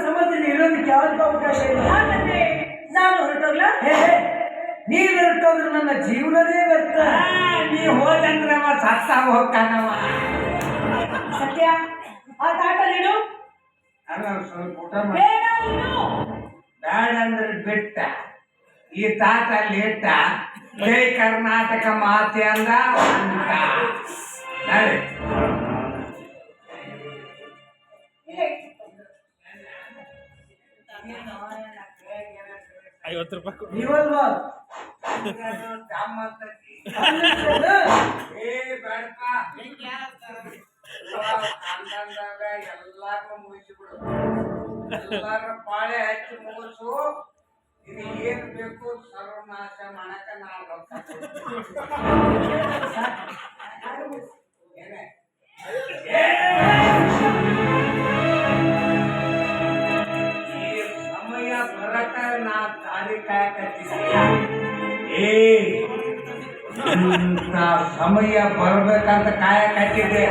ಸಮಾಜದಲ್ಲಿ ಇರೋದಕ್ಕೆ ಯಾವ್ದಕ್ಕೂ ಅವಕಾಶ ಇಲ್ಲ. ನಾನು ಹೊರಟೋಗ್ಲ ನೀನು ಹೊರಟೋದ್ರೆ ನನ್ನ ಜೀವನನೇ ವ್ಯರ್ಥ. ನೀ ಹೋದಂದ್ರೆ ಅವ ಸತ್ತ ಹೋಗ್ತಾನವ. ಸತ್ಯ ಆ ತಾಟ ನೀಡು. ಅಲ್ಲ ಸ್ವಲ್ಪ ಊಟ ಬೇಡ ನೀನು. ಬೇಡ ಅಂದ್ರೆ ಬಿಟ್ಟ ಈ ತಾತ ಲೇಟ ಜೈ ಕರ್ನಾಟಕ ಮಾತೆ ಅಂದ ಅಂತ ನಡೆ. 50 ರೂಪಾಯಿ ನೀವಲ್ವಾ ಎಲ್ಲಾರು ಮುಗಿಸಿಬಿಡು. ಎಲ್ಲಾರ ಪಾಳೆ ಹಚ್ಚಿ ಮುಗಿಸು. ಇದು ಏನ್ ಬೇಕು ಸರ್ವನಾಶ ಮಾಡಕ ನಾನು ಏನೇ ಸಮಯ ಬರಕ ನಾ ದಾರಿ ಕಾಯಕತ್ತಿದ್ದೆ. ಇಂಥ ಸಮಯ ಬರ್ಬೇಕಂತ ಕಾಯಕತ್ತಿದ್ದೆ.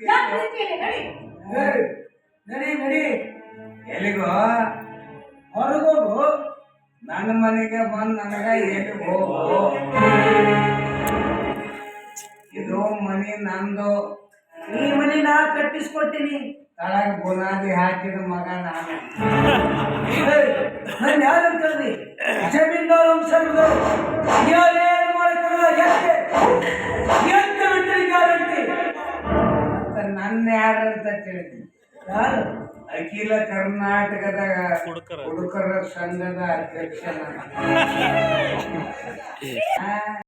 ನಾನು ನಡಿ ನಡಿ ಎಲ್ಲಿಗೋ ಹೊರಗೋಗು. ನನ್ನ ಮನೆಗೆ ಬಂದು ನನಗ ಎಲ್ಲಿ ಹೋಗು. ಇದು ಮನೆ ನಂದು. ಈ ಮನೆ ನಾ ಕಟ್ಟಿಸ್ಕೊಡ್ತೀನಿ. ತಳಗ ಬುನಾದಿ ಹಾಕಿದ ಮಗ ನಾನು. ನಾನು ಯಾರು ಕರ್ದಿ ಜಮೀನ್ದಾರ ವಂಶದವರು ಯಾರೇನು ಮಾಡಕ್ಕಲ್ಲ. ಎಂತ ಬಿಟ್ಟರೆ ಗ್ಯಾರಂಟಿ. ನನ್ನ ಯಾರಂತ ಕೇಳಿದ್ವಿ. ಯಾರು? ಅಖಿಲ ಕರ್ನಾಟಕದ ಹುಡುಗರ ಸಂಘದ ಅಧ್ಯಕ್ಷ ನಾನು.